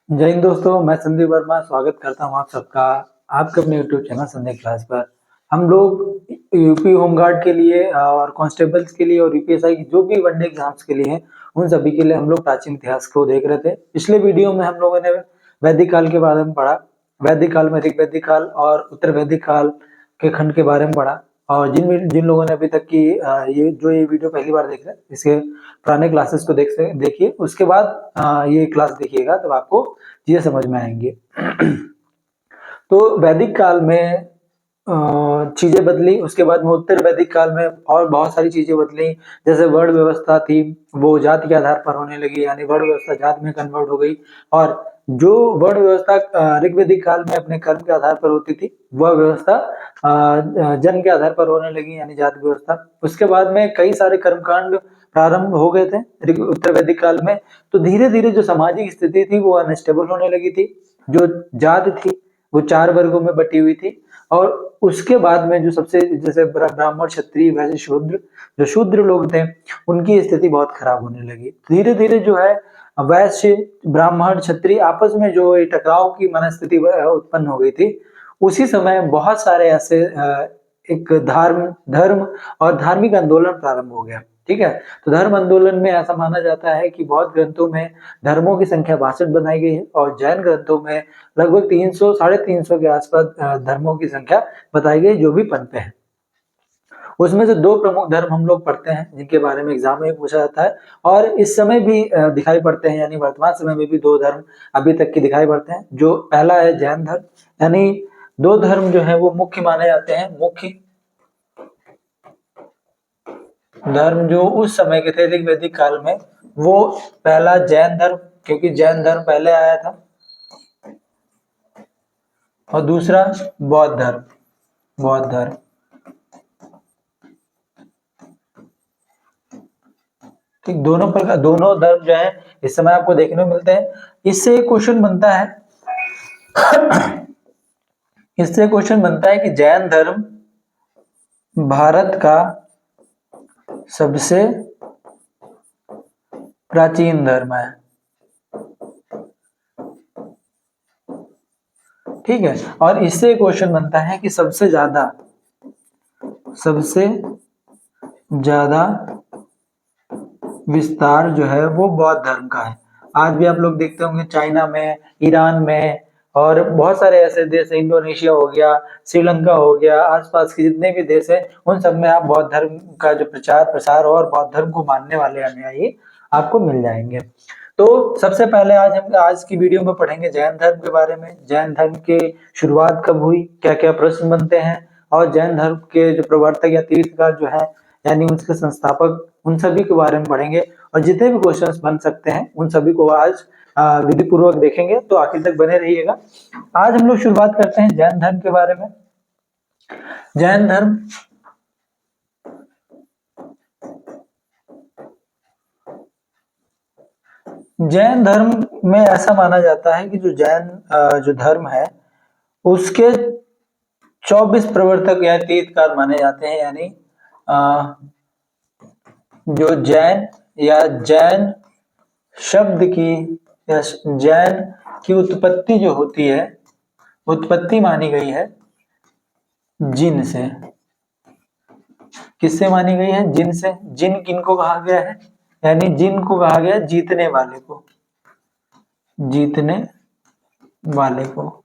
जय हिंद दोस्तों, मैं संदीप वर्मा स्वागत करता हूं आप सबका आपके अपने यूट्यूब चैनल संदीप क्लास पर। हम लोग यूपी होमगार्ड के लिए और कांस्टेबल्स के लिए और यूपीएसआई की जो भी वनडे एग्जाम्स के लिए हैं, उन सभी के लिए हम लोग प्राचीन इतिहास को देख रहे थे। पिछले वीडियो में हम लोगों ने वैदिक काल के बारे में पढ़ा। वैदिक काल में ऋग्वैदिक काल और उत्तर वैदिक काल के खंड के बारे में पढ़ा। और जिन जिन लोगों ने अभी तक की ये वीडियो पहली बार देख रहे हैं, इसके पुराने क्लासेस को देखिए। उसके बाद ये क्लास देखिएगा, तब आपको चीजें समझ में आएंगी। तो वैदिक काल में चीजें बदली। उसके बाद में उत्तर वैदिक काल में और बहुत सारी चीजें बदली। जैसे वर्ण व्यवस्था थी, वो जाति के आधार पर होने लगी, यानी वर्ण व्यवस्था जाति में कन्वर्ट हो गई। और जो वर्ण व्यवस्था ऋग्वैदिक काल में अपने कर्म के आधार पर होती थी, वह व्यवस्था जन्म के आधार पर होने लगी, यानी जाति व्यवस्था। उसके बाद में कई सारे कर्मकांड प्रारंभ हो गए थे उत्तर वैदिक काल में। तो धीरे धीरे जो सामाजिक स्थिति थी वो अनस्टेबल होने लगी थी। जो जात थी वो 4 वर्गों में बटी हुई थी। और उसके बाद में जो सबसे जैसे ब्राह्मण, क्षत्रिय, वैश्य, शूद्र, जो शूद्र लोग थे उनकी स्थिति बहुत खराब होने लगी। धीरे धीरे जो है वैश्य, ब्राह्मण, क्षत्रिय आपस में जो टकराव की मनस्थिति उत्पन्न हो गई थी, उसी समय बहुत सारे ऐसे एक धर्म और धार्मिक आंदोलन प्रारंभ हो गया। ठीक है, तो धर्म आंदोलन में ऐसा माना जाता है कि बहुत ग्रंथों में धर्मों की संख्या 62 बनाई गई है, और जैन ग्रंथों में लगभग 300 350 के आसपास धर्मों की संख्या बताई गई, जो भी पनपे हैं। उसमें से 2 प्रमुख धर्म हम लोग पढ़ते हैं, जिनके बारे में एग्जाम में पूछा जाता है, और इस समय भी दिखाई पड़ते हैं, यानी वर्तमान समय में भी 2 धर्म अभी तक की दिखाई पड़ते हैं। जो पहला है जैन धर्म, यानी 2 धर्म जो है वो मुख्य माने जाते हैं। मुख्य धर्म जो उस समय के थे ऋग्वैदिक काल में, वो पहला जैन धर्म, क्योंकि जैन धर्म पहले आया था, और दूसरा बौद्ध धर्म। बौद्ध धर्म, ठीक, दोनों धर्म जो है इस समय आपको देखने को मिलते हैं। इससे क्वेश्चन बनता है इससे क्वेश्चन बनता है कि जैन धर्म भारत का सबसे प्राचीन धर्म है। ठीक है, और इससे क्वेश्चन बनता है कि सबसे ज्यादा विस्तार जो है वो बौद्ध धर्म का है। आज भी आप लोग देखते होंगे चाइना में, ईरान में, और बहुत सारे ऐसे देश, इंडोनेशिया हो गया, श्रीलंका हो गया, आसपास के जितने भी देश हैं, उन सब में आप बौद्ध धर्म का जो प्रचार प्रसार और बौद्ध धर्म को मानने वाले अनुयायी आपको मिल जाएंगे। तो सबसे पहले आज की वीडियो में पढ़ेंगे जैन धर्म के बारे में। जैन धर्म की शुरुआत कब हुई, क्या क्या प्रश्न बनते हैं, और जैन धर्म के जो प्रवर्तक या तीर्थकार जो है, यानी उसके संस्थापक, उन सभी के बारे में पढ़ेंगे। और जितने भी क्वेश्चंस बन सकते हैं उन सभी को आज विधि पूर्वक देखेंगे, तो आखिर तक बने रहिएगा। आज हम लोग शुरुआत करते हैं जैन धर्म के बारे में। जैन धर्म जैन धर्म में ऐसा माना जाता है कि जो जैन जो धर्म है उसके 24 प्रवर्तक या तीर्थकार माने जाते हैं। यानी जो जैन या जैन शब्द की या जैन की उत्पत्ति जो होती है, उत्पत्ति मानी गई है जिन से। किससे मानी गई है? जिन से। जिन किनको कहा गया है? यानी जिन को कहा गया जीतने वाले को। जीतने वाले को,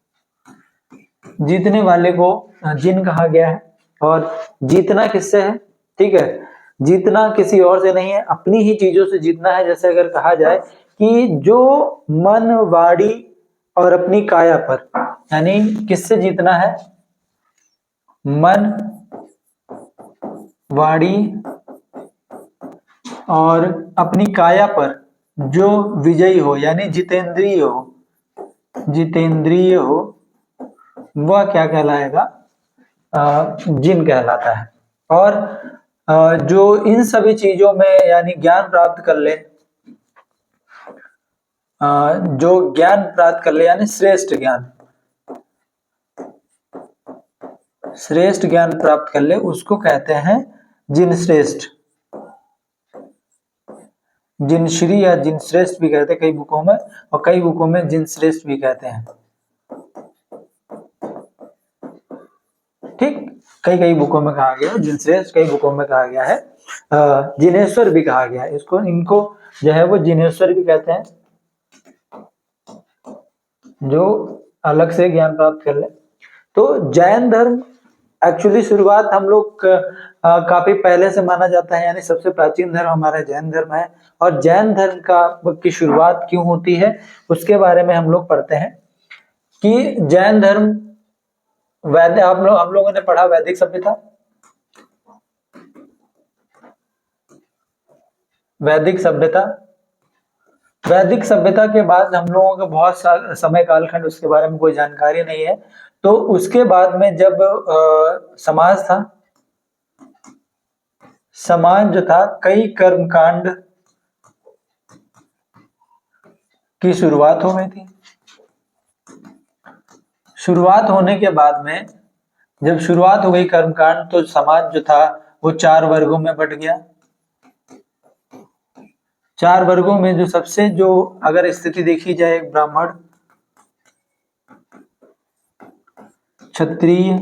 जीतने वाले को जिन कहा गया है। और जीतना किससे है? ठीक है, जीतना किसी और से नहीं है, अपनी ही चीजों से जीतना है। जैसे अगर कहा जाए कि जो मन, वाणी और अपनी काया पर, यानी किससे जीतना है? मन, वाणी और अपनी काया पर जो विजयी हो, यानी जितेंद्रिय हो, जितेंद्रिय हो, वह क्या कहलाएगा? जिन कहलाता है। और जो इन सभी चीजों में यानी ज्ञान प्राप्त कर ले, जो ज्ञान प्राप्त कर ले, यानी श्रेष्ठ ज्ञान, श्रेष्ठ ज्ञान प्राप्त कर ले, उसको कहते हैं जिन श्रेष्ठ। जिनश्री या जिनश्रेष्ठ भी कहते हैं कई बुकों में, और कई बुकों में जिनश्रेष्ठ भी कहते हैं। ठीक, कई कई बुकों में कहा गया है जिनश्रेष्ठ, कई बुकों में कहा गया है जिनेश्वर भी कहा गया है। इसको इनको जो है वो जिनेश्वर भी कहते हैं, जो अलग से ज्ञान प्राप्त कर ले। तो जैन धर्म एक्चुअली शुरुआत हम लोग काफी पहले से माना जाता है, यानी सबसे प्राचीन धर्म हमारा जैन धर्म है। और जैन धर्म की शुरुआत क्यों होती है उसके बारे में हम लोग पढ़ते हैं कि जैन धर्म हम लोगों ने पढ़ा वैदिक सभ्यता। वैदिक सभ्यता, वैदिक सभ्यता के बाद हम लोगों को बहुत समय कालखंड उसके बारे में कोई जानकारी नहीं है। तो उसके बाद में जब समाज था, समाज जो था, कई कर्मकांड की शुरुआत हो गई थी। शुरुआत होने के बाद में जब शुरुआत हो गई कर्मकांड, तो समाज जो था वो 4 वर्गों में बट गया। 4 वर्गों में जो सबसे जो अगर स्थिति देखी जाए, ब्राह्मण, क्षत्रिय,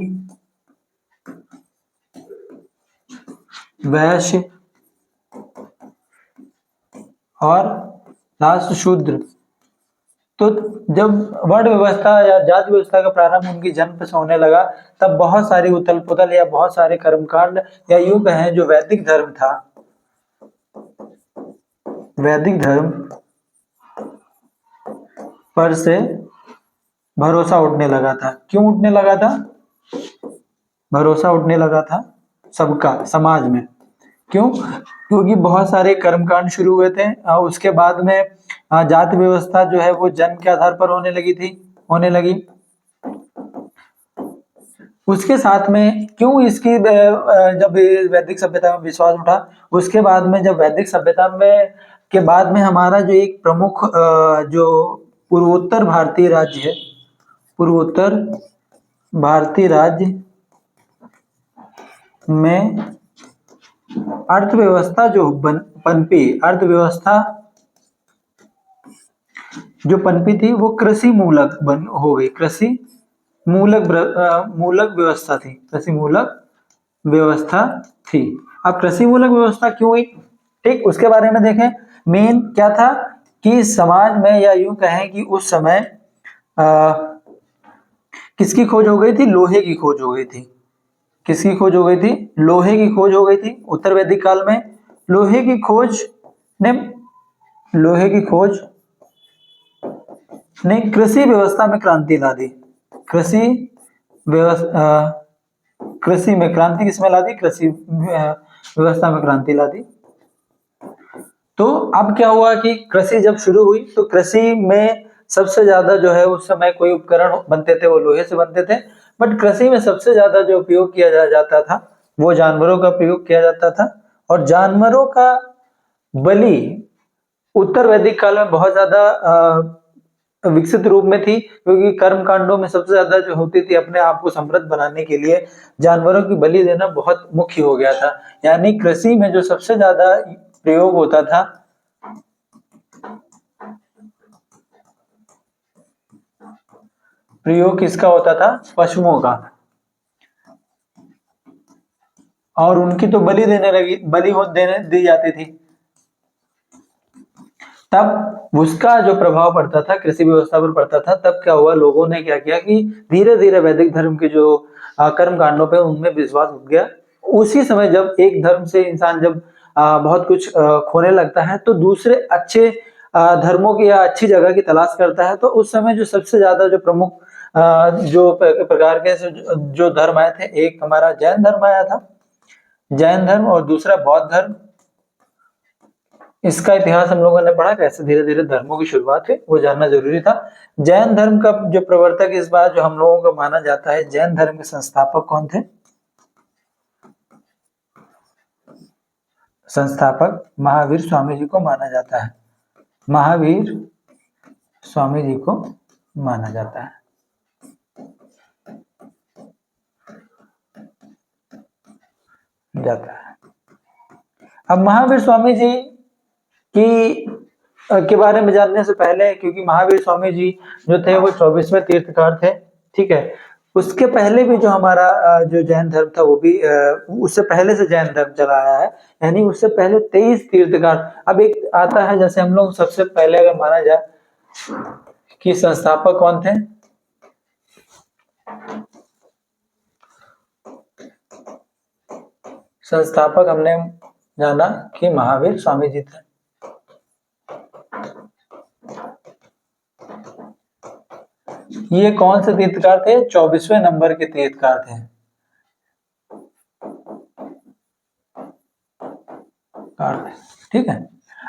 वैश्य और लास्ट शूद्र। तो जब वर्ण व्यवस्था या जाति व्यवस्था का प्रारंभ उनकी जन्म से होने लगा, तब बहुत सारी उथल पुथल या बहुत सारे कर्मकांड या यूं कहें जो वैदिक धर्म था, वैदिक धर्म पर से भरोसा उठने लगा था। क्यों उठने लगा था? भरोसा उठने लगा था सबका समाज में। क्यों? क्योंकि बहुत सारे कर्मकांड शुरू हुए थे। उसके बाद में जाति व्यवस्था जो है वो जन्म के आधार पर होने लगी। उसके साथ में क्यों इसकी जब वैदिक सभ्यता में विश्वास उठा, उसके बाद में जब वैदिक सभ्यता में के बाद में हमारा जो एक प्रमुख जो पूर्वोत्तर भारतीय राज्य है, पूर्वोत्तर भारतीय राज्य में अर्थव्यवस्था जो पनपी, अर्थव्यवस्था जो पनपी थी वो कृषि मूलक हो गई। कृषि मूलक मूलक व्यवस्था थी, कृषि मूलक व्यवस्था थी। अब कृषि मूलक व्यवस्था क्यों हुई, ठीक, उसके बारे में देखें। मेन क्या था कि समाज में, या यूं कहें कि उस समय किसकी खोज हो गई थी? लोहे की खोज हो गई थी। किसकी खोज हो गई थी? लोहे की खोज हो गई थी। उत्तर वैदिक काल में लोहे की खोज ने कृषि व्यवस्था में क्रांति ला दी। कृषि व्यवस्था, कृषि में क्रांति किसमें ला दी? कृषि व्यवस्था में क्रांति ला दी। तो अब क्या हुआ कि कृषि जब शुरू हुई तो कृषि में सबसे ज्यादा जो है उस समय कोई उपकरण बनते थे वो लोहे से बनते थे, बट कृषि में सबसे ज्यादा जो उपयोग किया जाता था वो जानवरों का प्रयोग किया जाता था। और जानवरों का बलि उत्तर वैदिक काल में बहुत ज्यादा विकसित रूप में थी, क्योंकि कर्म कांडों में सबसे ज्यादा जो होती थी अपने आप को समृद्ध बनाने के लिए जानवरों की बलि देना बहुत मुख्य हो गया था। यानी कृषि में जो सबसे ज्यादा प्रयोग होता था, प्रयोग किसका होता था? पशुओं का। और उनकी तो बलि देने दी जाती थी। तब उसका जो प्रभाव पड़ता था कृषि व्यवस्था पर पड़ता था। तब क्या हुआ, लोगों ने क्या किया कि धीरे धीरे वैदिक धर्म के जो कर्म कांडों पे उनमें विश्वास उठ गया। उसी समय जब एक धर्म से इंसान जब बहुत कुछ खोने लगता है तो दूसरे अच्छे धर्मों की या अच्छी जगह की तलाश करता है। तो उस समय जो सबसे ज्यादा जो प्रमुख जो प्रकार के जो धर्म आए थे, एक हमारा जैन धर्म आया था, जैन धर्म, और दूसरा बौद्ध धर्म। इसका इतिहास हम लोगों ने पढ़ा, कैसे धीरे धीरे धर्मों की शुरुआत हुई, वो जानना जरूरी था। जैन धर्म का जो प्रवर्तक इस बार जो हम लोगों को माना जाता है, जैन धर्म के संस्थापक कौन थे? संस्थापक महावीर स्वामी जी को माना जाता है। महावीर स्वामी जी को माना जाता है। अब महावीर स्वामी जी कि के बारे में जानने से पहले, क्योंकि महावीर स्वामी जी जो थे वो 24वें तीर्थकार थे, ठीक है। उसके पहले भी जो हमारा जो जैन धर्म था वो भी उससे पहले से जैन धर्म चला आया है, यानी उससे पहले 23 तीर्थकार। अब एक आता है, जैसे हम लोग सबसे पहले अगर माना जाए कि संस्थापक कौन थे, संस्थापक हमने जाना कि महावीर स्वामी जी थे। ये कौन से तीर्थकार थे? 24वें नंबर के तीर्थकार थे। ठीक है।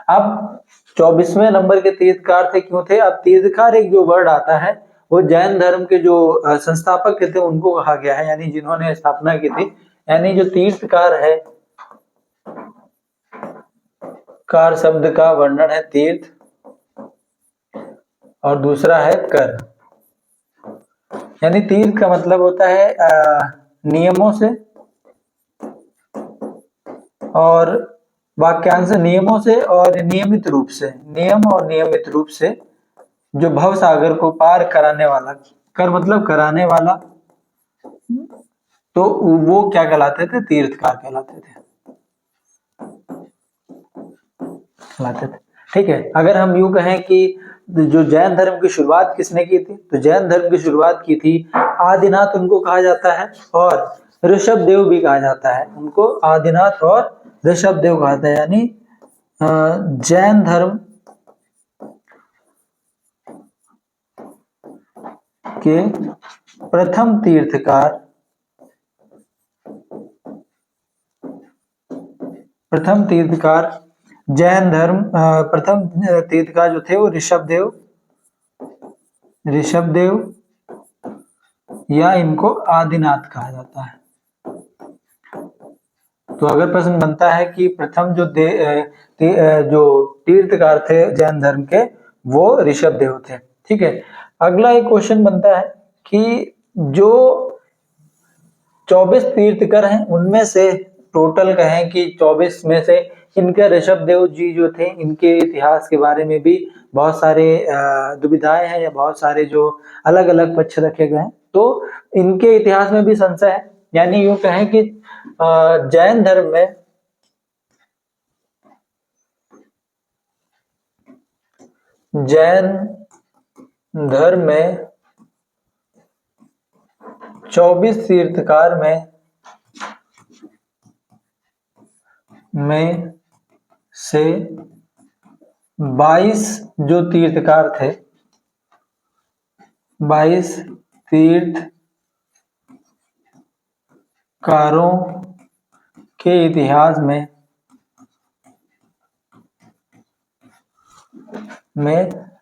अब 24वें नंबर के तीर्थकार थे, क्यों थे? अब तीर्थकार एक जो वर्ड आता है वो जैन धर्म के जो संस्थापक थे उनको कहा गया है, यानी जिन्होंने स्थापना की थी। यानी जो तीर्थकार है, कार शब्द का वर्णन है तीर्थ, और दूसरा है कर। यानी तीर्थ का मतलब होता है नियमों से, और वाक्यांश नियमों से और नियमित रूप से, नियम और नियमित रूप से जो भव सागर को पार कराने वाला, कर मतलब कराने वाला, तो वो क्या कहलाते थे? तीर्थकार कहलाते थे। ठीक है। अगर हम यूं कहें कि जो जैन धर्म की शुरुआत किसने की थी, तो जैन धर्म की शुरुआत की थी आदिनाथ, उनको कहा जाता है, और ऋषभ देव भी कहा जाता है। उनको आदिनाथ और ऋषभ देव कहा जाता है। यानी जैन धर्म के प्रथम तीर्थकार, जैन धर्म प्रथम तीर्थकार जो थे वो ऋषभ देव, या इनको आदिनाथ कहा जाता है। तो अगर प्रश्न बनता है कि प्रथम जो जो तीर्थकार थे जैन धर्म के, वो ऋषभ देव थे। ठीक है। अगला एक क्वेश्चन बनता है कि जो 24 तीर्थकर हैं उनमें से टोटल कहें कि 24 में से इनके ऋषभ देव जी जो थे, इनके इतिहास के बारे में भी बहुत सारे दुविधाएं हैं, या बहुत सारे जो अलग अलग पक्ष रखे गए हैं। तो इनके इतिहास में भी संशय है। यानी यूं कहें कि जैन धर्म में 24 तीर्थकार में से 22 जो तीर्थकार थे, 22 तीर्थकारों के इतिहास में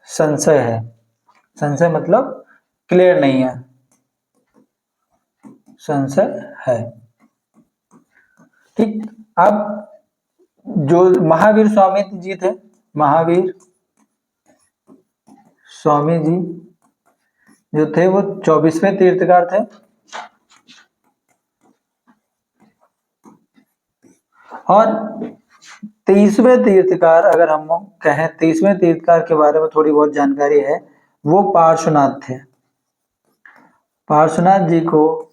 संशय है। संशय मतलब क्लियर नहीं है, संशय है। ठीक। अब जो महावीर स्वामी जी थे, महावीर स्वामी जी जो थे वो 24वें तीर्थकार थे, और 23वें तीर्थकार, अगर हम कहें 23वें तीर्थकार के बारे में थोड़ी बहुत जानकारी है, वो पार्श्वनाथ थे। पार्श्वनाथ जी को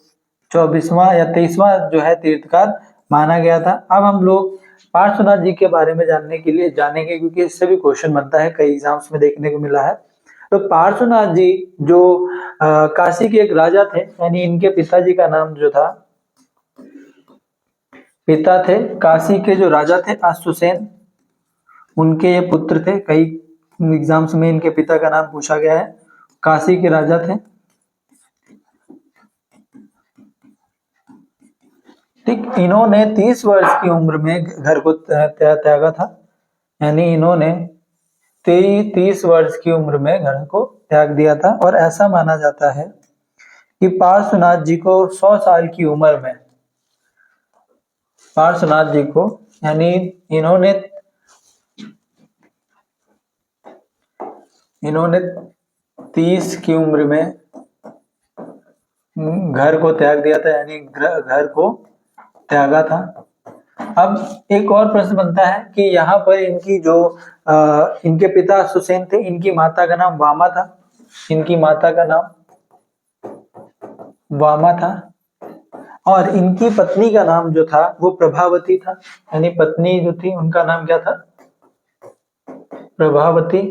24वां या 23वां जो है तीर्थकार माना गया था। अब हम लोग पार्श्वनाथ जी के बारे में जानने के लिए जानेंगे, क्योंकि इससे भी क्वेश्चन बनता है, कई एग्जाम्स में देखने को मिला है। तो पार्श्वनाथ जी जो काशी के एक राजा थे, यानी इनके पिताजी का नाम जो था, पिता थे काशी के जो राजा थे अश्वसेन, उनके ये पुत्र थे। कई एग्जाम्स में इनके पिता का नाम पूछा गया है। काशी के राजा थे। ठीक। इन्होंने 30 वर्ष की उम्र में घर को त्यागा था, यानी इन्होंने 30 वर्ष की उम्र में घर को त्याग दिया था। और ऐसा माना जाता है कि पार्श्वनाथ जी को 100 साल की उम्र में, पार्श्वनाथ जी को, यानी इन्होंने 30 की उम्र में घर को त्याग दिया था, यानी घर को त्यागा था। अब एक और प्रश्न बनता है कि यहाँ पर इनकी जो इनके पिता सुसेन थे, इनकी माता का नाम वामा था, इनकी माता का नाम वामा था, और इनकी पत्नी का नाम जो था वो प्रभावती था, यानी पत्नी जो थी उनका नाम क्या था, प्रभावती,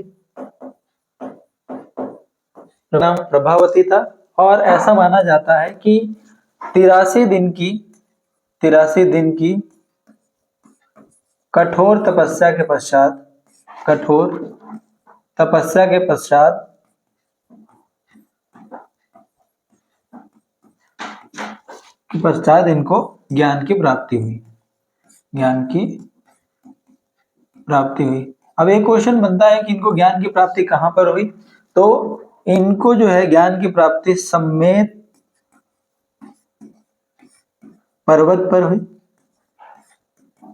नाम प्रभावती था। और ऐसा माना जाता है कि 83 दिन की कठोर तपस्या के पश्चात इनको ज्ञान की प्राप्ति हुई। अब एक क्वेश्चन बनता है कि इनको ज्ञान की प्राप्ति कहां पर हुई, तो इनको जो है ज्ञान की प्राप्ति सम्मेत पर्वत पर हुई,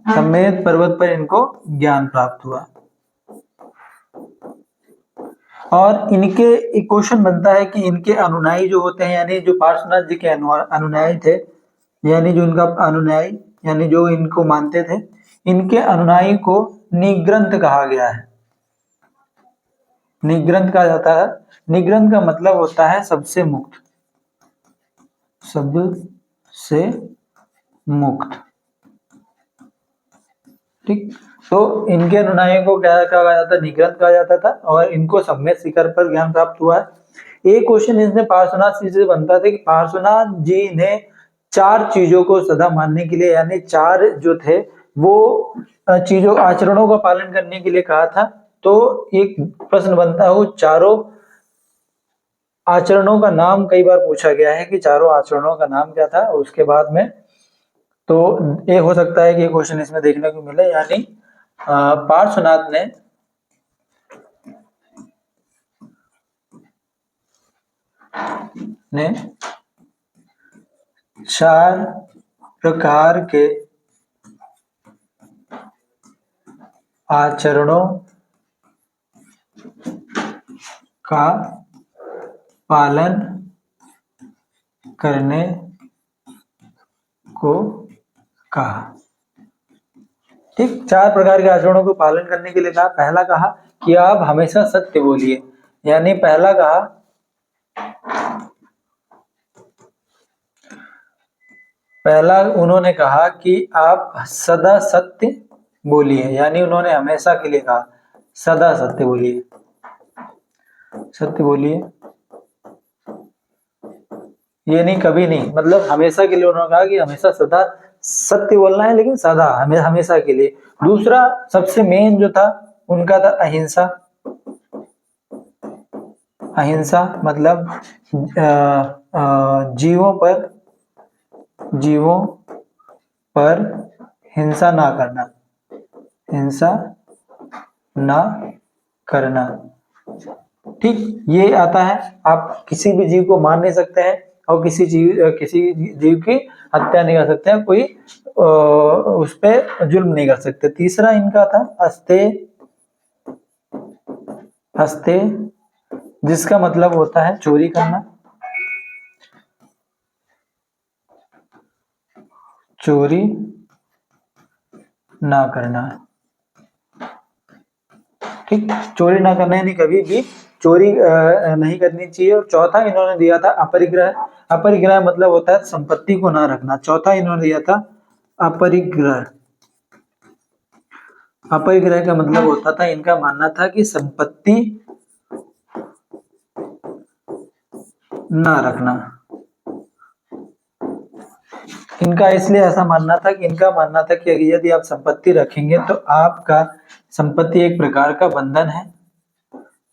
सम्मेत पर्वत पर इनको ज्ञान प्राप्त हुआ। और इनके एक क्वेश्चन बनता है कि इनके अनुनायी जो होते हैं, यानी जो पार्श्वनाथ जी के अनुनायी थे, यानी जो इनका अनुनायी यानी जो इनको मानते थे, इनके अनुनायी को निग्रंथ कहा गया है। निग्रंथ कहा जाता है। निग्रंथ का मतलब होता है सबसे मुक्त, ठीक। तो इनके अनुनायियों को क्या कहा जाता, निग्रंथ कहा जाता था, और इनको सम्यक शिखर पर ज्ञान प्राप्त हुआ है। एक क्वेश्चन इसमें पार्श्वनाथ जी से बनता था कि पार्श्वनाथ जी ने 4 चीजों को सदा मानने के लिए, यानी 4 जो थे वो चीजों आचरणों का पालन करने के लिए कहा था। तो एक प्रश्न बनता है, वो चारों आचरणों का नाम कई बार पूछा गया है कि चारों आचरणों का नाम क्या था। उसके बाद में तो ये हो सकता है कि क्वेश्चन इसमें देखने को मिले, यानी पार्श्वनाथ ने 4 प्रकार के आचरणों का पालन करने को कहा, ठीक। 4 प्रकार के आचरणों को पालन करने के लिए कहा। पहला कहा कि आप हमेशा सत्य बोलिए, यानी पहला उन्होंने कहा कि आप सदा सत्य बोलिए, यानी उन्होंने हमेशा के लिए कहा सदा सत्य बोलिए, ये नहीं कभी नहीं, मतलब हमेशा के लिए उन्होंने कहा कि हमेशा सदा सत्य बोलना है, लेकिन सदा हमेशा के लिए। दूसरा सबसे मेन जो था उनका था अहिंसा, मतलब जीवों पर हिंसा ना करना, ठीक। ये आता है, आप किसी भी जीव को मार नहीं सकते हैं और किसी जीव की हत्या नहीं कर सकते हैं, कोई उस पर जुल्म नहीं कर सकते। तीसरा इनका था हस्ते, जिसका मतलब होता है चोरी करना, चोरी ना करना, ठीक। चोरी ना करना यानी कभी भी चोरी नहीं करनी चाहिए। और चौथा इन्होंने दिया था अपरिग्रह मतलब होता है संपत्ति को ना रखना। चौथा इन्होंने दिया था अपरिग्रह का मतलब होता था, इनका मानना था कि संपत्ति ना रखना। इनका इसलिए ऐसा मानना था कि यदि आप संपत्ति रखेंगे तो आपका संपत्ति एक प्रकार का बंधन है,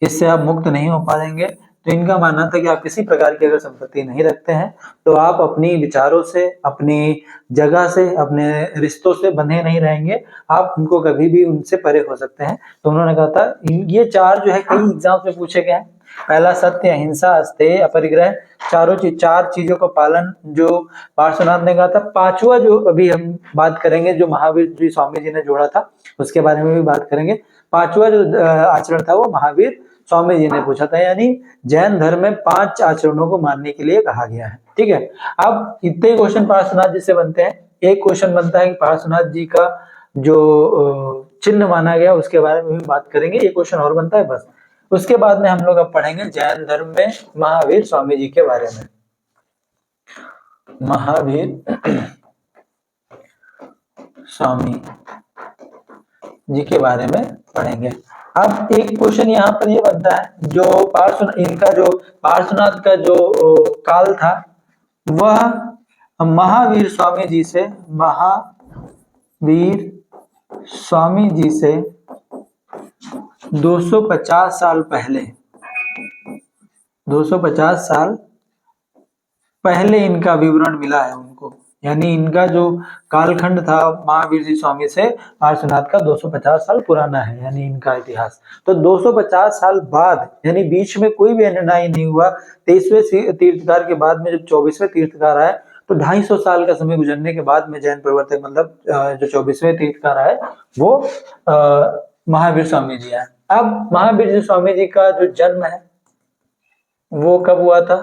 इससे आप मुक्त नहीं हो पाएंगे। तो इनका मानना था कि आप किसी प्रकार की अगर संपत्ति नहीं रखते हैं तो आप अपनी विचारों से, अपनी जगह से, अपने रिश्तों से बंधे नहीं रहेंगे, आप उनको कभी भी उनसे परे हो सकते हैं। तो उन्होंने कहा था ये 4 जो है कई एग्जाम्स में पूछे गए हैं। पहला सत्य, अहिंसा, अस्तेय, अपरिग्रह, 4 चीजों का पालन जो पार्श्वनाथ ने कहा था। 5वां जो अभी हम बात करेंगे, जो महावीर जी स्वामी जी ने जोड़ा था, उसके बारे में भी बात करेंगे। 5वां जो आचरण था वो महावीर स्वामी जी ने पूछा था, यानी जैन धर्म में 5 आचरणों को मानने के लिए कहा गया है, ठीक है। अब इतने क्वेश्चन पार्श्वनाथ जी से बनते हैं। एक क्वेश्चन बनता है कि पार्श्वनाथ जी का जो चिन्ह माना गया उसके बारे में भी बात करेंगे, एक क्वेश्चन और बनता है बस। उसके बाद में हम लोग अब पढ़ेंगे जैन धर्म में महावीर स्वामी जी के बारे में। महावीर स्वामी जी के बारे में पढ़ेंगे। अब एक क्वेश्चन यहाँ पर ये बनता है, जो पार्श्वनाथ का जो काल था वह महावीर स्वामी जी से 250 साल पहले 250 साल पहले इनका विवरण मिला है उनको, यानी इनका जो कालखंड था महावीर जी स्वामी से पार्श्वनाथ का 250 साल पुराना है, यानी इनका इतिहास। तो 250 साल बाद, यानी बीच में कोई भी निर्णय नहीं हुआ। 23वें तीर्थकार के बाद में जब 24वें तीर्थकार आए तो 250 साल का समय गुजरने के बाद में जैन प्रवर्तक मतलब जो 24वें तीर्थकार आए वो महावीर स्वामी जी आए। अब महावीर जी स्वामी जी का जो जन्म है वो कब हुआ था,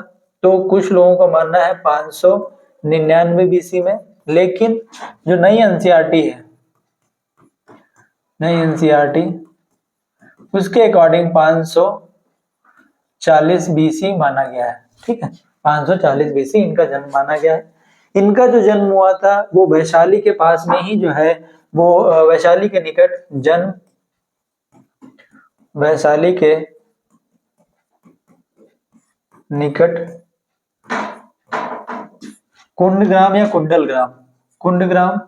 तो कुछ लोगों का मानना है 599 बीसी में, लेकिन जो नई एनसीईआरटी है, नई एनसीईआरटी उसके अकॉर्डिंग 540 बीसी माना गया है। ठीक है, 540 बीसी इनका जन्म माना गया है। इनका जो जन्म हुआ था वो वैशाली के पास में ही जो है वो वैशाली के निकट वैशाली के निकट कुंडग्राम या कुंडग्राम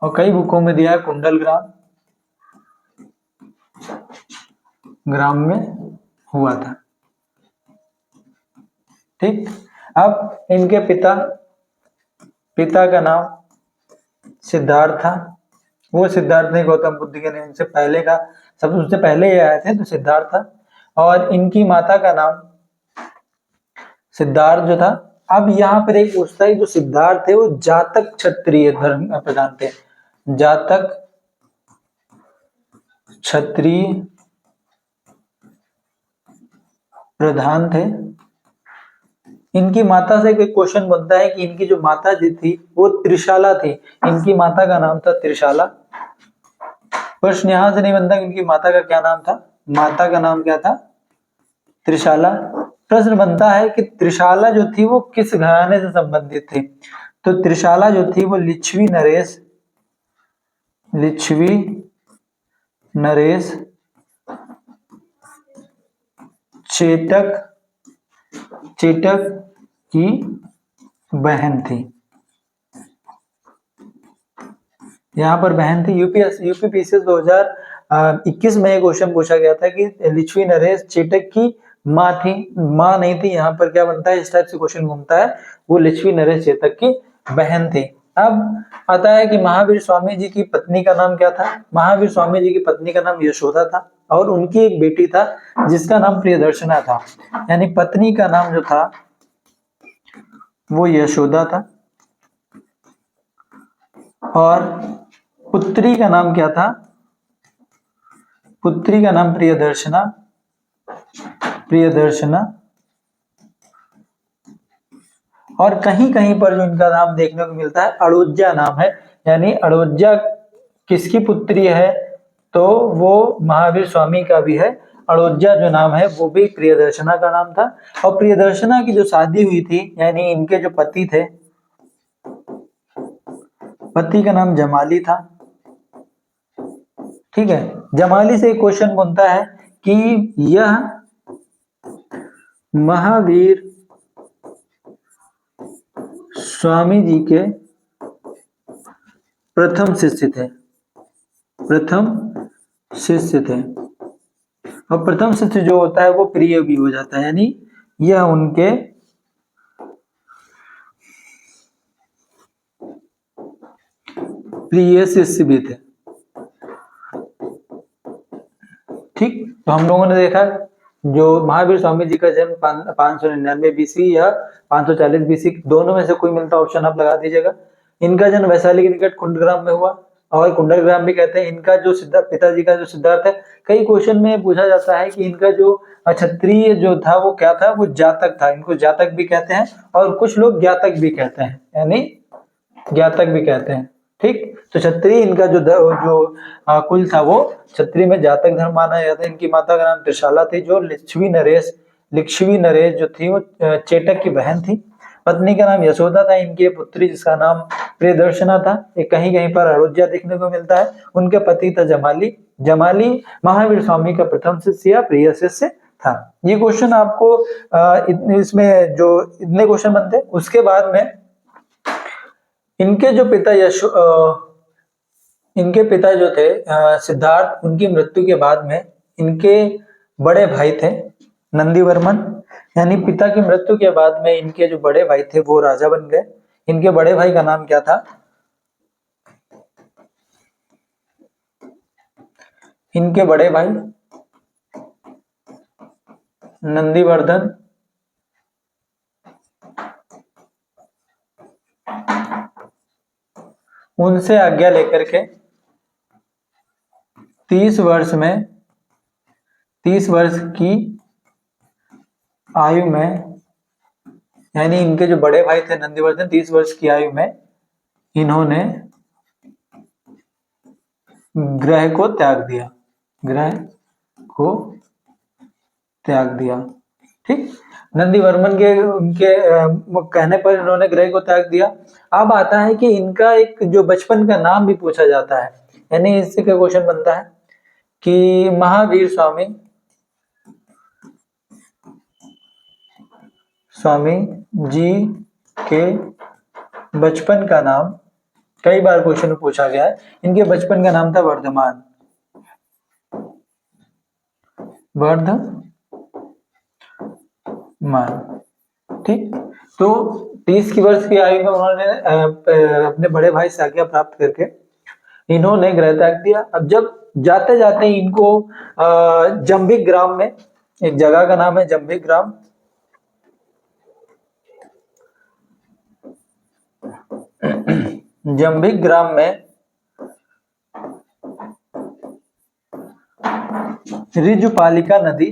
और कई बुकों में दिया है कुंडलग्राम ग्राम में हुआ था। ठीक, अब इनके पिता का नाम सिद्धार्थ था। वो सिद्धार्थ नहीं गौतम बुद्ध के नाम से पहले का, सब उससे पहले ही आए थे तो सिद्धार्थ था। और इनकी माता का नाम सिद्धार्थ जो था। अब यहाँ पर एक पूछता है, जो सिद्धार्थ थे वो जातक क्षत्रिय धर्म प्रधान थे, जातक क्षत्रिय प्रधान थे। इनकी माता से एक क्वेश्चन बनता है कि इनकी जो माता जी थी वो त्रिशाला थी, इनकी माता का नाम था त्रिशाला। प्रश्न यहां से नहीं बनता कि इनकी माता का क्या नाम था, माता का नाम क्या था, त्रिशाला। प्रश्न बनता है कि त्रिशाला जो थी वो किस घराने से संबंधित थी, तो त्रिशाला जो थी वो लिच्छवी नरेश चेटक की बहन थी। यहाँ पर बहन थी। यूपीपीसीएस 2021 में एक क्वेश्चन पूछा गया था कि लिच्छवी नरेश चेटक की माँ थी, माँ नहीं थी। यहाँ पर क्या बनता है, इस टाइप से क्वेश्चन घूमता है, वो लिच्छवी नरेश चेतक की बहन थी। अब आता है कि महावीर स्वामी जी की पत्नी का नाम क्या था। महावीर स्वामी जी की पत्नी का नाम यशोदा था और उनकी एक बेटी था जिसका नाम प्रियदर्शना था, यानी पत्नी का नाम जो था वो यशोदा था और पुत्री का नाम क्या था, पुत्री का नाम प्रियदर्शना। और कहीं कहीं पर जो इनका नाम देखने को मिलता है अड़ोज्या नाम है, यानी अड़ोज्या किसकी पुत्री है, तो वो महावीर स्वामी का भी है। अड़ोज्या जो नाम है वो भी प्रियदर्शना का नाम था। और प्रियदर्शना की जो शादी हुई थी, यानी इनके जो पति थे, पति का नाम जमाली था। ठीक है, जमाली से एक क्वेश्चन बनता है कि यह महावीर स्वामी जी के प्रथम शिष्य थे, और प्रथम शिष्य जो होता है वो प्रिय भी हो जाता है, यानी यह उनके प्रिय शिष्य भी थे। ठीक, तो हम लोगों ने देखा जो महावीर स्वामी जी का जन्म 599 बीसी या 540 बीसी, दोनों में से कोई मिलता ऑप्शन आप लगा दीजिएगा। इनका जन्म वैशाली के निकट कुंडग्राम में हुआ। और कुंडलग्राम भी कहते हैं। इनका जो पिताजी का जो सिद्धार्थ है, कई क्वेश्चन में पूछा जाता है कि इनका जो क्षत्रिय जो था वो क्या था, वो जातक था। इनको जातक भी कहते हैं और कुछ लोग ज्ञातक भी कहते हैं, यानी ज्ञातक भी कहते हैं। ठीक, तो क्षत्रिय इनका कुल था वो क्षत्रिय में जातक धर्म माना जाता है। इनकी माता का नाम त्रिशाला थी, जो लिच्छवी नरेश जो थी वो चेटक की बहन थी। पत्नी का नाम यशोदा था। इनकी पुत्री जिसका नाम प्रियदर्शना था, ये कहीं कहीं पर अयोध्या देखने को मिलता है। उनके पति था जमाली। जमाली महावीर स्वामी का प्रथम शिष्य या प्रिय शिष्य था। ये क्वेश्चन आपको इसमें जो इतने क्वेश्चन बनते हैं। उसके बाद में इनके जो पिता इनके पिता जो थे सिद्धार्थ, उनकी मृत्यु के बाद में इनके बड़े भाई थे नंदीवर्मन। यानी पिता की मृत्यु के बाद में इनके जो बड़े भाई थे वो राजा बन गए। इनके बड़े भाई का नाम क्या था? इनके बड़े भाई नंदीवर्धन, उनसे आज्ञा लेकर के 30 वर्ष की आयु में, यानी इनके जो बड़े भाई थे नंदीवर्धन, 30 वर्ष की आयु में इन्होंने ग्रह को त्याग दिया। ठीक, नंदीवर्मन के उनके कहने पर इन्होंने ग्रह को त्याग दिया। अब आता है कि इनका एक जो बचपन का नाम भी पूछा जाता है, यानी इससे क्या क्वेश्चन बनता है कि महावीर स्वामी जी के बचपन का नाम, कई बार क्वेश्चन में पूछा गया है। इनके बचपन का नाम था वर्धमान। ठीक, तो 30 की वर्ष की आयु में उन्होंने अपने बड़े भाई से आज्ञा प्राप्त करके इन्होंने गृह त्याग दिया। अब जब जाते जाते इनको जंबिक ग्राम में, एक जगह का नाम है जंबिक ग्राम, जंबिक ग्राम में ऋजुपालिका नदी,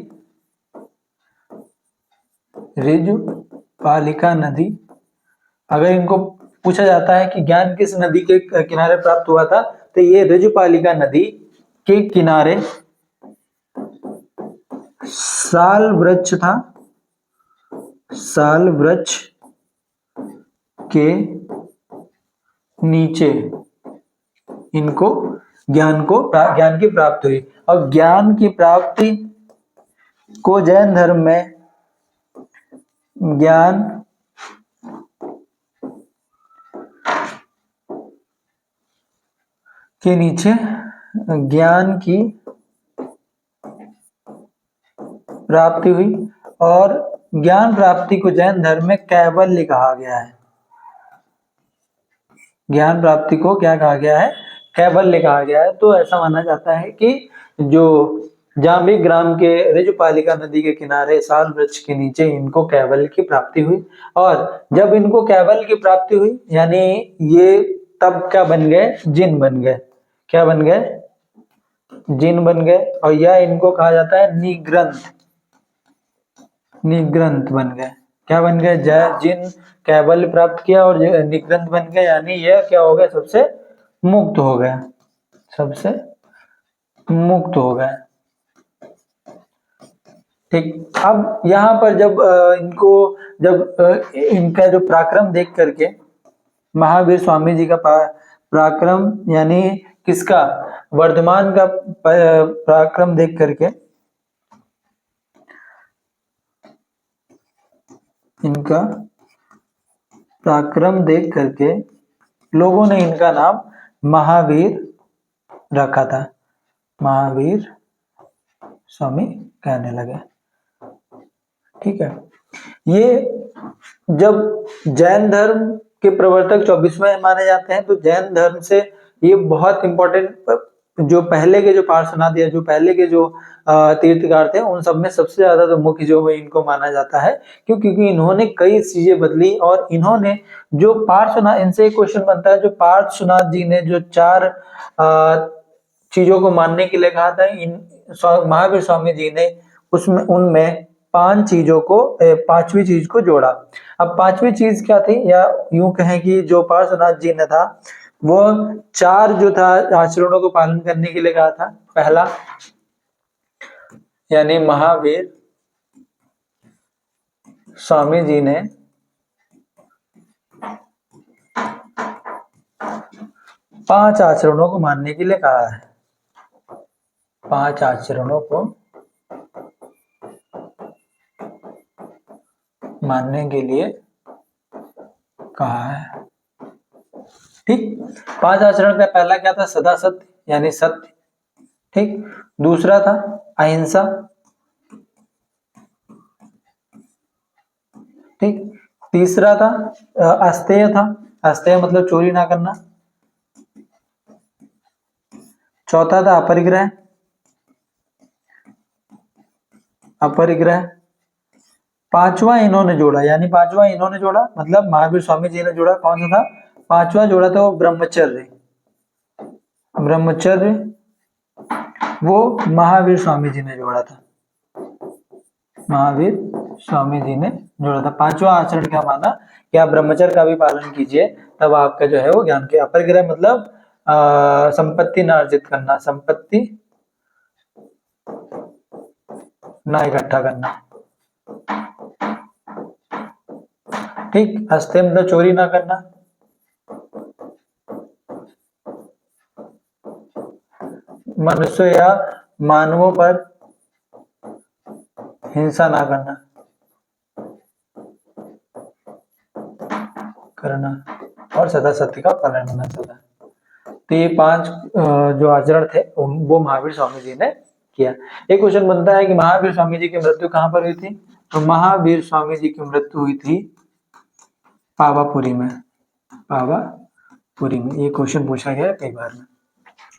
अगर इनको पूछा जाता है कि ज्ञान किस नदी के किनारे प्राप्त हुआ था, तो ये ऋजुपालिका नदी के किनारे साल वृक्ष के नीचे इनको ज्ञान की प्राप्ति हुई। और ज्ञान की प्राप्ति को जैन धर्म में ज्ञान के नीचे ज्ञान की प्राप्ति हुई, और ज्ञान प्राप्ति को जैन धर्म में कैवल्य कहा गया है। ज्ञान प्राप्ति को क्या कहा गया है? कैवल्य कहा गया है। तो ऐसा माना जाता है कि जो जाम्बिक ग्राम के ऋजुपालिका नदी के किनारे साल वृक्ष के नीचे इनको कैवल्य की प्राप्ति हुई। और जब इनको कैवल्य की प्राप्ति हुई, यानी ये तब क्या बन गए? जिन बन गए। क्या बन गए? जिन बन गए। और यह इनको कहा जाता है निग्रंथ बन गए। क्या बन गए? जिन कैवल्य प्राप्त किया और निग्रंथ बन गए, यानी यह क्या हो गया? सबसे मुक्त हो गए। ठीक, अब यहाँ पर जब इनका जो पराक्रम देख करके, महावीर स्वामी जी का पराक्रम, यानी किसका? वर्धमान का पराक्रम देख करके इनका पराक्रम देख करके लोगों ने इनका नाम महावीर रखा था। महावीर स्वामी कहने लगे। ठीक है, ये जब जैन धर्म के प्रवर्तक 24वें माने जाते हैं, तो जैन धर्म से ये बहुत इंपॉर्टेंट जो पहले के जो पार्श्वनाथ या जो पहले के जो तीर्थकार थे उन सब में सबसे ज्यादा तो मुख्य जो है इनको माना जाता है। क्यों? क्योंकि इन्होंने कई चीजें बदली और इन्होंने जो पार्श्वनाथ, इनसे एक क्वेश्चन बनता है, जो पार्श्वनाथ जी ने जो 4 चीजों को मानने के लिए कहा था, इन महावीर स्वामी जी ने उसमें उनमें 5 चीजों को 5वीं चीज को जोड़ा। अब 5वीं चीज क्या थी, या यूं कहें कि जो पार्श्वनाथ जी ने था वो 4 जो था आचरणों को पालन करने के लिए कहा था। पहला यानी महावीर स्वामी जी ने 5 आचरणों को मानने के लिए कहा है। 5 आचरणों को मानने के लिए कहा है। ठीक, 5 आचरण का पहला क्या था? सदा सत्य यानी सत्य। ठीक, दूसरा था अहिंसा। ठीक, तीसरा था अस्तेय था, अस्तेय मतलब चोरी ना करना। चौथा था अपरिग्रह, अपरिग्रह। पांचवा इन्होंने जोड़ा, यानी पांचवा इन्होंने जोड़ा मतलब महावीर स्वामी जी ने जोड़ा। कौन सा था? पांचवा जोड़ा था वो ब्रह्मचर्य। ब्रह्मचर्य वो महावीर स्वामी जी ने जोड़ा था। महावीर स्वामी जी ने जोड़ा था। पांचवा आचरण क्या माना कि आप ब्रह्मचर्य का भी पालन कीजिए, तब आपका जो है वो ज्ञान के। अपरिग्रह मतलब संपत्ति ना अर्जित करना, संपत्ति ना इकट्ठा करना। ठीक, अस्तेय मतलब चोरी ना करना। मनुष्य या मानवों पर हिंसा ना करना और सदा सत्य का पालन करना सदा। तो ये 5 जो आचरण थे वो महावीर स्वामी जी ने किया। एक क्वेश्चन बनता है कि महावीर स्वामी जी की मृत्यु कहाँ पर हुई थी? तो महावीर स्वामी जी की मृत्यु हुई थी पावापुरी में। पावापुरी में ये क्वेश्चन पूछा गया है कई बार में।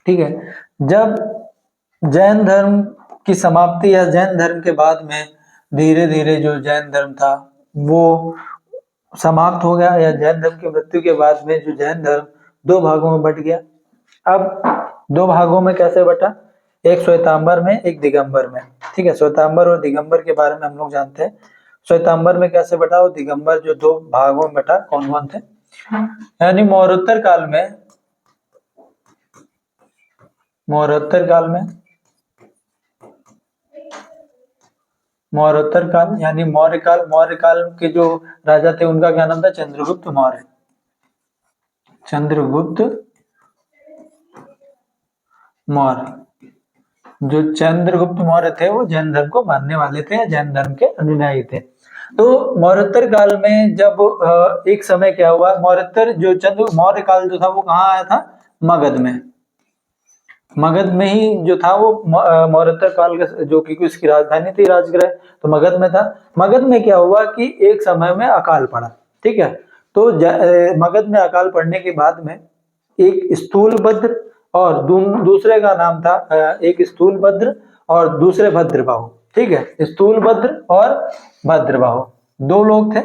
ठीक है, जब जैन धर्म की समाप्ति या जैन धर्म के बाद में धीरे धीरे जो जैन धर्म था वो समाप्त हो गया, या जैन धर्म की मृत्यु के बाद में जो जैन धर्म 2 भागों में बट गया। अब 2 भागों में कैसे बटा? एक श्वेतांबर में, एक दिगंबर में। ठीक है, श्वेतांबर और दिगंबर के बारे में हम लोग जानते हैं। श्वेतांबर में कैसे बटा और दिगंबर जो 2 भागों में बटा, कौन कौन थे? यानी मौर्योत्तर काल में, मौर्योत्तर काल में, मौर्योत्तर काल यानी मौर्य काल, मौर्य काल के जो राजा थे उनका क्या नाम था? चंद्रगुप्त मौर्य। चंद्रगुप्त मौर्य। जो चंद्रगुप्त मौर्य थे वो जैन धर्म को मानने वाले थे, जैन धर्म के अनुयायी थे। तो मौर्योत्तर काल में जब एक समय क्या हुआ, मौर्योत्तर जो चंद्र मौर्य काल जो था वो कहाँ आया था? मगध में। मगध में ही जो था वो मौर्योत्तर काल का, जो कि उसकी राजधानी थी राजगृह, तो मगध में था। मगध में क्या हुआ कि एक समय में अकाल पड़ा। ठीक है, तो मगध में अकाल पड़ने के बाद में एक स्थूलभद्र और दूसरे का नाम था एक स्थूलभद्र और दूसरे भद्रबाहु। ठीक है, स्थूलभद्र और भद्रबाहु 2 लोग थे।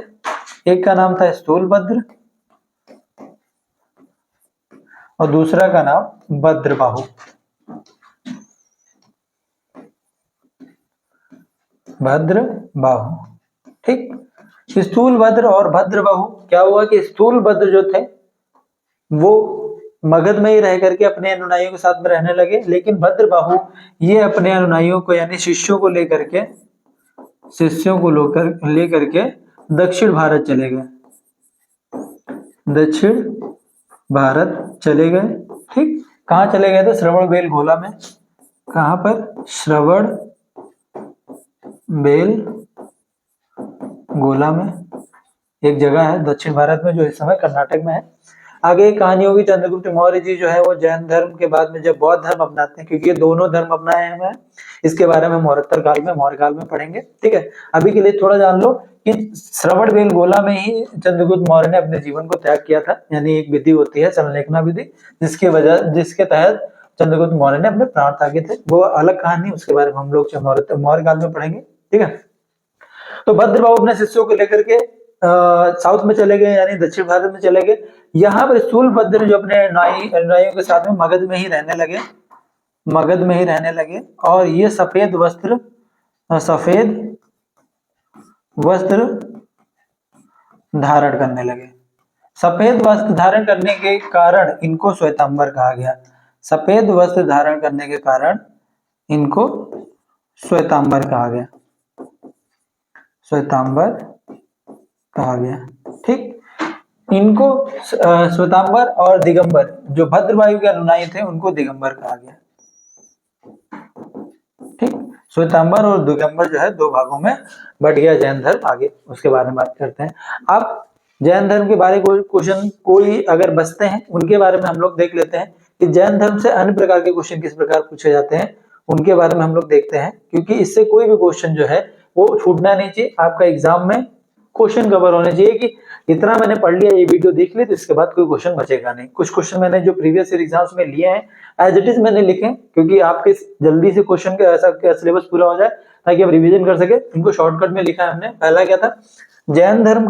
एक का नाम था स्थूलभद्र और दूसरा का नाम भद्रबाहु। भद्रबाहु। ठीक, स्थूलभद्र और भद्रबाहु क्या हुआ कि स्थूलभद्र जो थे वो मगध में ही रह करके अपने अनुयायियों के साथ में रहने लगे, लेकिन भद्रबाहु ये अपने अनुयायियों को यानी शिष्यों को लेकर के दक्षिण भारत चले गए। दक्षिण भारत चले गए। ठीक, कहाँ चले गए थे? श्रवण बेल गोला में। कहाँ पर? श्रवण बेल गोला में एक जगह है दक्षिण भारत में जो इस समय कर्नाटक में है। आगे एक कहानी होगी, चंद्रगुप्त मौर्य जी जो है वो जैन धर्म के बाद में जब बौद्ध धर्म अपनाते हैं, क्योंकि ये दोनों धर्म अपनाए हैं, इसके बारे में मौर्योत्तर काल में, मौर्य काल में पढ़ेंगे। ठीक है, अभी के लिए थोड़ा जान लो कि श्रवण बेल गोला में ही चंद्रगुप्त मौर्य ने अपने जीवन को त्याग किया था। यानी एक विधि होती है संलेखना विधि, जिसके तहत चंद्रगुप्त मौर्य ने अपने प्राण त्यागे थे। वो अलग कहानी, उसके बारे में हम लोग मौर्य काल में पढ़ेंगे। ठीक है, तो भद्रबाहु अपने शिष्यों को लेकर के साउथ में चले गए, यानी दक्षिण भारत में चले गए। यहाँ पर स्थूलभद्र जो अपने नाइयों के साथ में मगध में ही रहने लगे, मगध में ही रहने लगे। और ये सफेद वस्त्र धारण करने लगे। सफेद वस्त्र धारण करने के कारण इनको श्वेतांबर कहा गया। सफेद वस्त्र धारण करने के कारण इनको श्वेतांबर कहा गया, श्वेतांबर कहा गया। ठीक, इनको श्वेतांबर और दिगंबर, जो भद्रवायु के अनुयायी थे उनको दिगंबर कहा गया। ठीक, श्वेतांबर और दिगंबर जो है दो भागों में बट गया जैन धर्म। आगे उसके बारे में बात करते हैं। अब जैन धर्म के बारे में क्वेश्चन कोई अगर बचते हैं उनके बारे में हम लोग देख लेते हैं कि जैन धर्म से अन्य प्रकार के क्वेश्चन किस प्रकार पूछे जाते हैं, उनके बारे में हम लोग देखते हैं। क्योंकि इससे कोई भी क्वेश्चन जो है वो छूटना नहीं चाहिए, आपका एग्जाम में क्वेश्चन कवर होने चाहिए कि इतना मैंने पढ़ लिया, ये वीडियो देख ली, तो इसके बाद कोई क्वेश्चन बचेगा नहीं। कुछ क्वेश्चन मैंने जो प्रीवियस ईयर एग्जाम्स में लिए हैं एज इट इज मैंने लिखे, क्योंकि आपके जल्दी से क्वेश्चन का ऐसा सिलेबस पूरा हो जाए ताकि आप रिवीजन कर सके। इनको शॉर्टकट में लिखा है हमने। पहला क्या था, जैन धर्म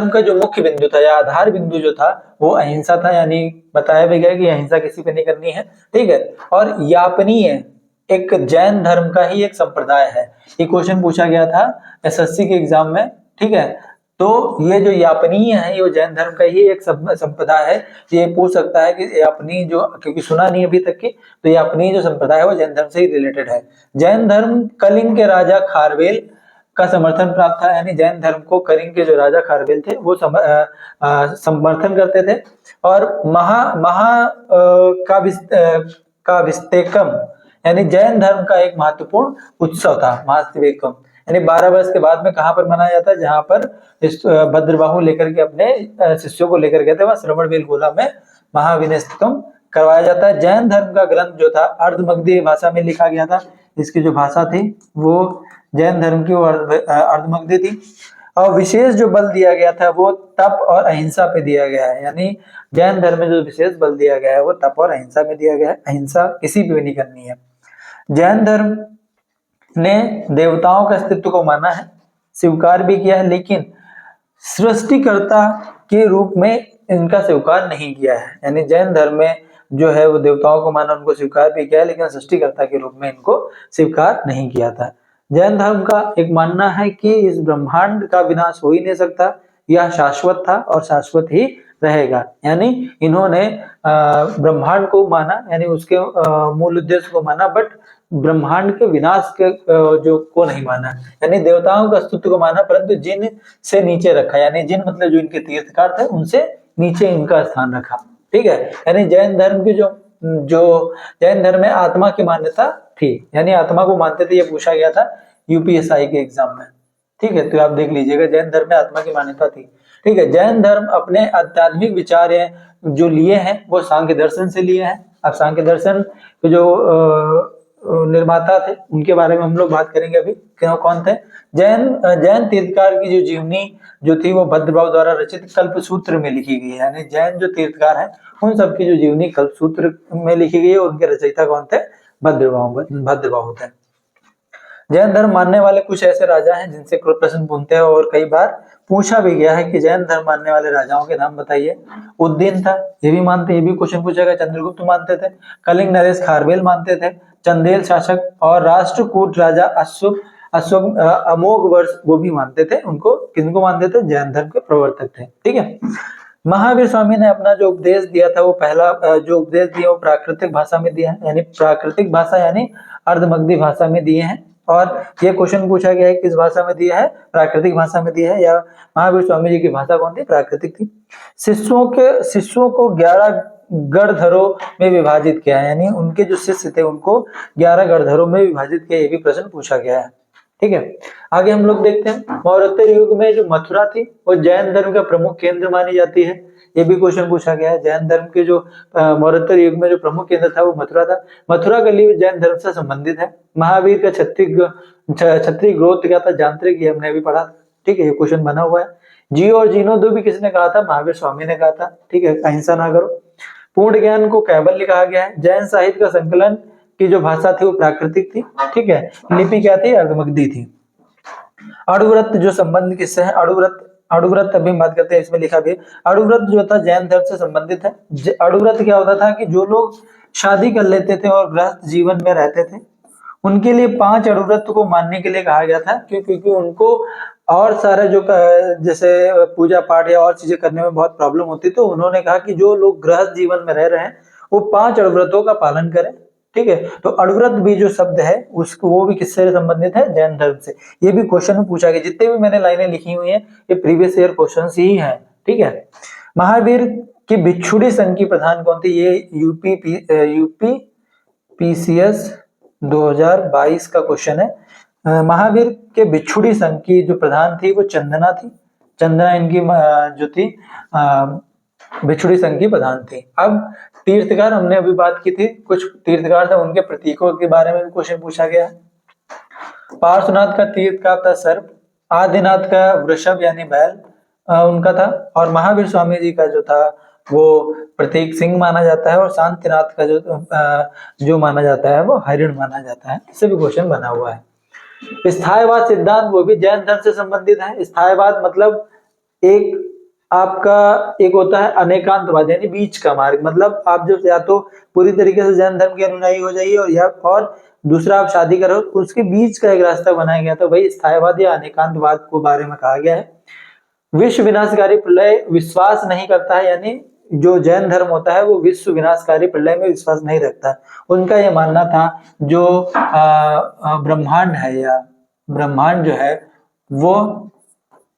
का जो मुख्य बिंदु था या आधार बिंदु जो था वो अहिंसा था, यानी बताया भी गया कि अहिंसा किसी पे नहीं करनी है। ठीक है, और यापनीय एक जैन धर्म का ही एक संप्रदाय है। ये क्वेश्चन पूछा गया था एसएससी के एग्जाम में। ठीक है, तो ये जो यापनीय है ये जैन धर्म का ही एक संप्रदाय है। ये पूछ सकता है कि यापनी जो, क्योंकि सुना नहीं अभी तक की, तो यापनी जो संप्रदाय है वो जैन धर्म से ही रिलेटेड है। जैन धर्म कलिंग के राजा खारवेल का समर्थन प्राप्त था, यानी जैन धर्म को कलिंग के जो राजा खारवेल थे वो समर्थन करते थे। और का विस्तेकम यानी जैन धर्म का एक महत्वपूर्ण उत्सव था, महास्तिवेकम, यानी 12 वर्ष के बाद में कहां पर मनाया जाता है, जहां पर भद्रबाहु लेकर के अपने शिष्यों को लेकर गए थे, वहां श्रवणबेलगोला में महाविनस्तकम करवाया जाता है। जैन धर्म का ग्रंथ जो था अर्धमगधी भाषा में लिखा गया था। इसकी जो भाषा थी वो जैन धर्म की अर्धमगधी थी। और विशेष जो बल दिया गया था वो तप और अहिंसा पे दिया गया है, यानी जैन धर्म में जो विशेष बल दिया गया है वो तप और अहिंसा में दिया गया है। अहिंसा किसी पे भी नहीं करनी है। जैन धर्म ने देवताओं के अस्तित्व को माना है, स्वीकार भी किया है, लेकिन सृष्टिकर्ता के रूप में इनका स्वीकार नहीं किया है। यानी जैन धर्म में जो है वो देवताओं को माना, उनको स्वीकार भी किया है, लेकिन सृष्टिकर्ता के रूप में इनको स्वीकार नहीं किया था। जैन धर्म का एक मानना है कि इस ब्रह्मांड का विनाश हो ही नहीं सकता, यह शाश्वत था और शाश्वत ही रहेगा। यानी इन्होंने ब्रह्मांड को माना, यानी उसके मूल उद्देश्य को माना, बट ब्रह्मांड के विनाश के जो को नहीं माना। यानी देवताओं के अस्तित्व को माना, परंतु जिन से नीचे रखा, यानी जिन मतलब जो इनके तीर्थकार थे उनसे नीचे इनका स्थान रखा। ठीक है, यानी जैन धर्म की जो जैन धर्म में आत्मा की मान्यता थी, यानी आत्मा को मानते थे। ये पूछा गया था यूपीएसआई के एग्जाम में। ठीक है, तो आप देख लीजिएगा, जैन धर्म में आत्मा की मान्यता थी। ठीक है, जैन धर्म अपने आध्यात्मिक विचार जो लिए हैं वो सांख्य दर्शन से लिए हैं। अब सांख्य दर्शन के जो निर्माता थे उनके बारे में हम लोग बात करेंगे अभी, क्यों कौन थे। जैन तीर्थकार की जो जीवनी जो थी वो भद्रबाहु द्वारा रचित कल्पसूत्र में लिखी गई है। यानी जैन जो तीर्थकार हैं उन सबकी जो जीवनी कल्पसूत्र में लिखी गई है, उनके रचयिता कौन थे, भद्रबाहु थे। जैन धर्म मानने वाले कुछ ऐसे राजा हैं जिनसे प्रश्न पूछते हैं और कई बार पूछा भी गया है कि जैन धर्म मानने वाले राजाओं के नाम बताइए। उद्दीन था, ये भी मानते, ये भी क्वेश्चन पूछा गया। चंद्रगुप्त मानते थे, कलिंग नरेश खारवेल मानते थे, चंदेल शासक और राष्ट्रकूट राजा अमोघ वर्ष वो भी मानते थे। उनको किनको मानते थे, जैन धर्म के प्रवर्तक थे। ठीक है, महावीर स्वामी ने अपना जो उपदेश दिया था वो पहला जो उपदेश दिया वो प्राकृतिक भाषा में दिया है, यानी प्राकृतिक भाषा यानी अर्धमगधी भाषा में दिए हैं। और ये क्वेश्चन पूछा गया है किस भाषा में दिया है, प्राकृतिक भाषा में दिया है। या महावीर स्वामी जी की भाषा कौन थी, प्राकृतिक थी। शिष्यों को 11 गढ़धरों में विभाजित किया है, यानी उनके जो शिष्य थे उनको 11 गढ़धरों में विभाजित किया, ये भी प्रश्न पूछा गया है। ठीक है, आगे हम लोग देखते हैं। मौर्योत्तर युग में जो मथुरा थी वो जैन धर्म का प्रमुख केंद्र मानी जाती है, ये भी क्वेश्चन पूछा गया है। जैन धर्म के जो मौर्योत्तर युग में जो प्रमुख केंद्र था वो मथुरा था। मथुरा का लिए जैन धर्म से संबंधित है। महावीर का क्षत्रिय गोत्र क्या था, जानत्रिक, ये हमने अभी पढ़ा। ठीक है, ये क्वेश्चन बना हुआ है। जियो और जीनो दो भी किसने कहा था, महावीर स्वामी ने कहा था। ठीक है, अहिंसा ना करो। पूर्ण ज्ञान को कैवल्य कहा गया है। जैन साहित्य का संकलन की जो भाषा थी वो प्राकृतिक थी, ठीक है। लिपि क्या थी? अर्धमगधी थी। अणुव्रत जो संबंध किससे है? अणुव्रत अभी बात करते हैं, इसमें लिखा भी है अणुव्रत जो था जैन धर्म से संबंधित है। अणुव्रत क्या होता था कि जो लोग शादी कर लेते थे और गृहस्थ जीवन में रहते थे, उनके लिए 5 अणुव्रत को मानने के लिए कहा गया था, क्योंकि उनको और सारे जो जैसे पूजा पाठ या और चीजें करने में बहुत प्रॉब्लम होती, तो उन्होंने कहा कि जो लोग गृहस्थ जीवन में रह रहे हैं वो 5 अणुव्रतों का पालन करें, ठीक है। तो अणुव्रत भी जो शब्द है उसको, वो भी किससे संबंधित है? जैन धर्म से। ये भी क्वेश्चन में पूछा गया, जितने भी मैंने लाइनें लिखी हुई हैं ये प्रीवियस ईयर क्वेश्चन ही है, ठीक है। महावीर की भिक्षुड़ी संघ की प्रधान कौन थी? ये यूपी पीसीएस 2022 का क्वेश्चन है। महावीर के भिक्षुड़ी संघ की जो प्रधान थी वो चंदना थी। चंदना इनकी जो थी भिक्षुड़ी संघ की प्रधान थी। अब तीर्थकार हमने अभी बात की थी, कुछ तीर्थकार थे उनके प्रतीकों के बारे में भी क्वेश्चन पूछा गया है। पार्श्वनाथ का तीर्थ का था सर्प, आदिनाथ का वृषभ यानी बैल उनका था, और महावीर स्वामी जी का जो था वो प्रतीक सिंह माना जाता है, और शांतिनाथ का जो माना जाता है वो हरिण माना जाता है। इससे भी क्वेश्चन बना हुआ है। स्थायवाद सिद्धांत वो भी जैन धर्म से संबंधित है। स्थायवाद मतलब एक आपका एक होता है अनेकांतवाद यानी बीच का मार्ग, मतलब आप जब या तो पूरी तरीके से जैन धर्म के अनुयायी हो जाइए और दूसरा आप शादी करो, उसके बीच का एक रास्ता बनाया गया, तो भाई स्थायवाद या अनेकांतवाद को बारे में कहा गया है। विश्व विनाशकारी प्रलय विश्वास नहीं करता है, यानी जो जैन धर्म होता है वो विश्व विनाशकारी प्रलय में विश्वास नहीं रखता। उनका यह मानना था जो ब्रह्मांड है या ब्रह्मांड जो है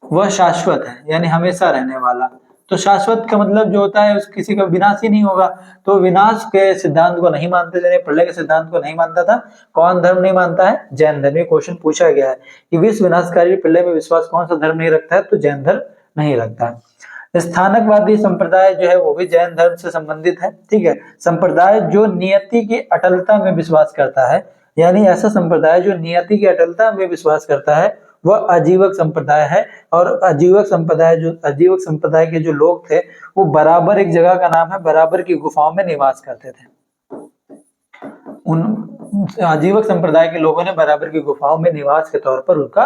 वह शाश्वत है, यानी हमेशा रहने वाला। तो शाश्वत का मतलब जो होता है किसी का विनाश ही नहीं होगा, तो विनाश के सिद्धांत को नहीं मानते थे, प्रलय के सिद्धांत को नहीं मानता था। कौन धर्म नहीं मानता है? जैन धर्म। ये क्वेश्चन पूछा गया है कि विश्व विनाशकारी प्रलय में विश्वास कौन सा धर्म नहीं रखता है? तो जैन धर्म नहीं रखता है। स्थानकवादी संप्रदाय जो है वो भी जैन धर्म से संबंधित है, ठीक है। संप्रदाय जो नियति की अटलता में विश्वास करता है, यानी ऐसा संप्रदाय जो नियति की अटलता में विश्वास करता है वह आजीवक संप्रदाय है। और आजीवक संप्रदाय के जो लोग थे वो बराबर, एक जगह का नाम है, बराबर की गुफाओं में निवास करते थे। उन आजीवक संप्रदाय के लोगों ने बराबर की गुफाओं में निवास के तौर पर उनका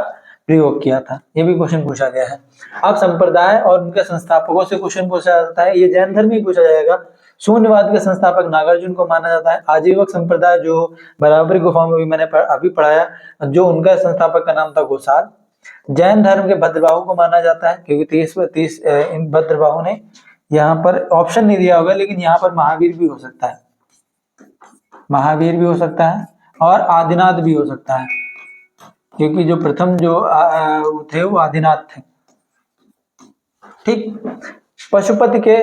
प्रयोग किया था। ये भी क्वेश्चन पूछा गया है। अब संप्रदाय और उनके संस्थापकों से क्वेश्चन पूछा जाता है, ये जैन धर्म ही पूछा जाएगा। शून्यवाद के संस्थापक नागार्जुन को माना जाता है। आजीवक संप्रदाय जो बराबर गुफाओं में भी मैंने अभी पढ़ाया, जो उनका संस्थापक का नाम था घोषाल। जैन धर्म के भद्रबाहु को माना जाता है, क्योंकि 30 इन भद्रबाहु ने, यहाँ पर ऑप्शन नहीं दिया होगा लेकिन यहाँ पर महावीर भी हो सकता है, महावीर भी हो सकता है और आदिनाथ भी हो सकता है, क्योंकि जो प्रथम जो थे वो आदिनाथ थे, ठीक। पशुपति के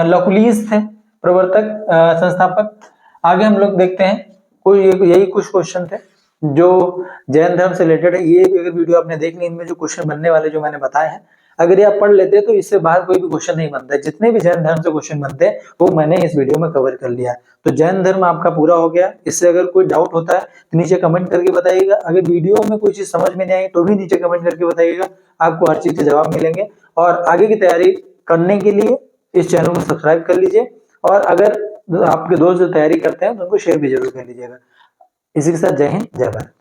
लकुलीस थे प्रवर्तक संस्थापक। आगे हम लोग देखते हैं, यही कुछ क्वेश्चन थे जो जैन धर्म से रिलेटेड है। ये अगर वीडियो आपने देख ली, इनमें जो क्वेश्चन बनने वाले जो मैंने बताए हैं, अगर ये आप पढ़ लेते तो इससे बाहर कोई भी क्वेश्चन नहीं बनता है। जितने भी जैन धर्म से क्वेश्चन बनते हैं वो मैंने इस वीडियो में कवर कर लिया है। तो जैन धर्म आपका पूरा हो गया। इससे अगर कोई डाउट होता है तो नीचे कमेंट करके बताइएगा। अगर वीडियो में कोई चीज समझ में नहीं आई तो भी नीचे कमेंट करके बताइएगा, आपको हर चीज के जवाब मिलेंगे। और आगे की तैयारी करने के लिए इस चैनल को सब्सक्राइब कर लीजिए, और अगर आपके दोस्त जो तैयारी करते हैं तो उनको शेयर भी जरूर कर लीजिएगा। इसी के साथ जय हिंद, जय भारत।